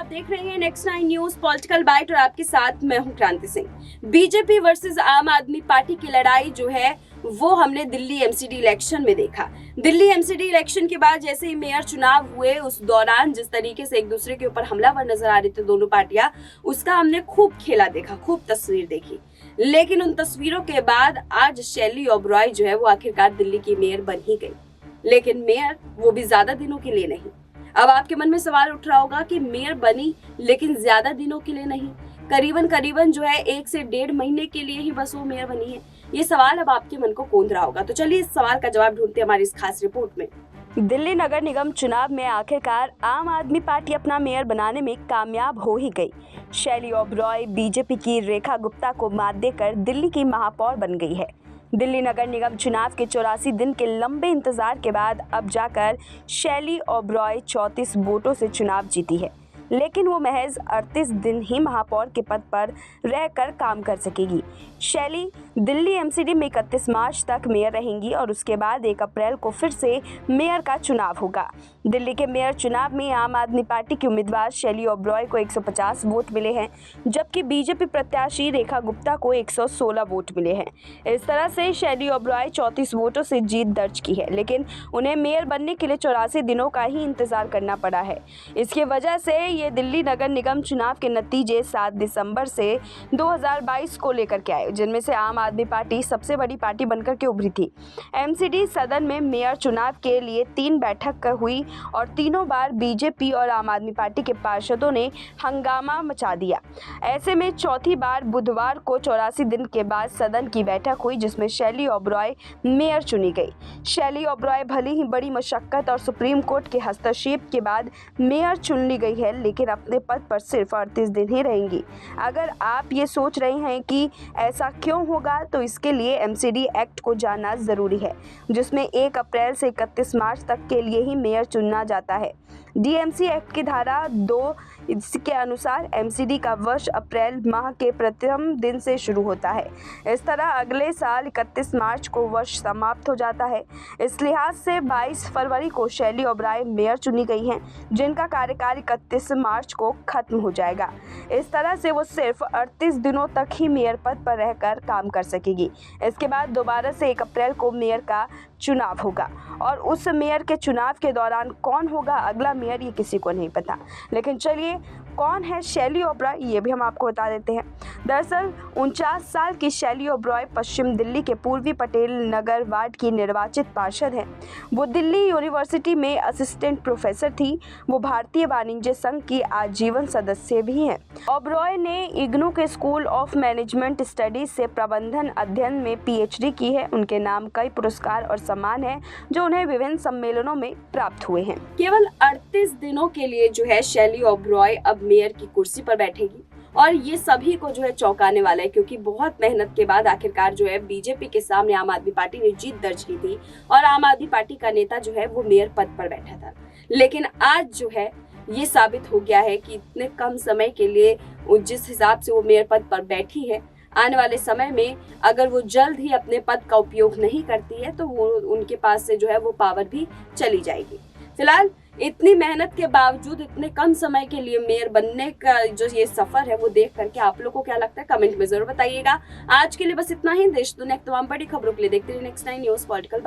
आप देख रहे हैं नेक्स्ट 9 न्यूज पॉलिटिकल बाइट और आपके साथ मैं हूं क्रांति सिंह। बीजेपी वर्सेस आम आदमी पार्टी की लड़ाई जो है वो हमने दिल्ली एमसीडी इलेक्शन में देखा। दिल्ली एमसीडी इलेक्शन के बाद जैसे ही मेयर चुनाव हुए उस दौरान जिस तरीके से एक दूसरे के ऊपर हमलावर नजर आ रही थी दोनों पार्टियां, उसका हमने खूब खेला देखा, खूब तस्वीर देखी। लेकिन उन तस्वीरों के बाद आज शैली ओबरॉय जो है वो आखिरकार दिल्ली की मेयर बन ही गई, लेकिन मेयर वो भी ज्यादा दिनों के लिए नहीं। अब आपके मन में सवाल उठ रहा होगा कि मेयर बनी लेकिन ज्यादा दिनों के लिए नहीं, करीबन जो है 1 से 1.5 महीने के लिए ही बस वो मेयर बनी है। ये सवाल अब आपके मन को कौंध रहा होगा, तो चलिए इस सवाल का जवाब ढूंढते हैं हमारी इस खास रिपोर्ट में। दिल्ली नगर निगम चुनाव में आखिरकार आम आदमी पार्टी अपना मेयर बनाने में कामयाब हो ही गई। शैली ओबरॉय बीजेपी की रेखा गुप्ता को मात देकर दिल्ली की महापौर बन गई है। दिल्ली नगर निगम चुनाव के 84 दिन के लंबे इंतजार के बाद अब जाकर शैली ओबरॉय 34 वोटों से चुनाव जीती है, लेकिन वो महज 38 दिन ही महापौर के पद पर रहकर काम कर सकेगी। शैली दिल्ली एमसीडी में 31 मार्च तक मेयर रहेंगी और उसके बाद 1 अप्रैल को फिर से मेयर का चुनाव होगा। दिल्ली के मेयर चुनाव में आम आदमी पार्टी की उम्मीदवार शैली ओबरॉय को 150 वोट मिले हैं, जबकि बीजेपी प्रत्याशी रेखा गुप्ता को 116 वोट मिले हैं। इस तरह से शैली ओबरॉय 34 वोटों से जीत दर्ज की है, लेकिन उन्हें मेयर बनने के लिए 84 दिनों का ही इंतजार करना पड़ा है। इसकी वजह से ये दिल्ली नगर निगम चुनाव के नतीजे 7 दिसंबर से 2022 को लेकर के आए, जिनमें से आम आदमी पार्टी सबसे बड़ी पार्टी बनकर के उभरी थी। एमसीडी सदन में मेयर चुनाव के लिए 3 बैठक हुई और तीनों बार बीजेपी और आम आदमी पार्टी के पार्षदों ने हंगामा मचा दिया। ऐसे में चौथी बार बुधवार को 84 दिन के बाद सदन की बैठक हुई, जिसमें शैली ओबरॉय मेयर चुनी गई। शैली ओबरॉय भले ही बड़ी मशक्कत और सुप्रीम कोर्ट के हस्तक्षेप के बाद मेयर चुन ली गई है, लेकिन अपने पद पर सिर्फ 38 दिन ही रहेंगी। अगर आप ये सोच रहे हैं कि ऐसा क्यों होगा, तो इसके लिए एमसीडी एक्ट को जानना जरूरी है, जिसमें 1 अप्रैल से 31 मार्च तक के लिए ही मेयर चुना जाता है। डीएमसी एक्ट की धारा 2 के अनुसार एमसीडी का वर्ष अप्रैल माह के प्रथम दिन से शुरू होता है। इस तरह अगले साल 31 मार्च को वर्ष समाप्त हो जाता है। इस लिहाज से 22 फरवरी को शैली ओबरॉय मेयर चुनी गई हैं, जिनका कार्यकाल 31 मार्च को खत्म हो जाएगा। इस तरह से वो सिर्फ 38 दिनों तक ही मेयर पद पर रहकर काम कर सकेगी। इसके बाद दोबारा से 1 अप्रैल को मेयर का चुनाव होगा और उस मेयर के चुनाव के दौरान कौन होगा अगला मेयर, ये किसी को नहीं पता। लेकिन चलिए, कौन है शैली ओबरॉय, ये भी हम आपको बता देते हैं। दरअसल 49 साल की शैली ओबरॉय पश्चिम दिल्ली के पूर्वी पटेल नगर वार्ड की निर्वाचित पार्षद हैं। वो दिल्ली यूनिवर्सिटी में असिस्टेंट प्रोफेसर थी। वो भारतीय वाणिज्य संघ की आजीवन सदस्य भी हैं। ओबरॉय ने इग्नू के स्कूल ऑफ मैनेजमेंट स्टडीज से प्रबंधन अध्ययन में पीएचडी की है। उनके नाम कई पुरस्कार और सम्मान हैं जो उन्हें विभिन्न सम्मेलनों में प्राप्त हुए हैं। केवल 38 दिनों के लिए जो है शैली ओबरॉय अब मेयर की कुर्सी पर बैठेगी और ये सभी को जो है चौंकाने वाला है, क्योंकि बहुत मेहनत के बाद आखिरकार जो है बीजेपी के सामने आम आदमी पार्टी ने जीत दर्ज की थी और आम आदमी पार्टी का नेता जो है वो मेयर पद पर बैठा था। लेकिन आज जो है ये साबित हो गया है कि इतने कम समय के लिए जिस हिसाब से वो मेयर पद पर बैठी है, आने वाले समय में अगर वो जल्द ही अपने पद का उपयोग नहीं करती है तो वो उनके पास से जो है वो पावर भी चली जाएगी। फिलहाल इतनी मेहनत के बावजूद इतने कम समय के लिए मेयर बनने का जो ये सफर है वो देख करके आप लोगों को क्या लगता है, कमेंट में जरूर बताइएगा। आज के लिए बस इतना ही। देश दुनिया की तमाम बड़ी खबरों के लिए देखते रहिए नेक्स्ट 9 न्यूज पॉलिटिकल।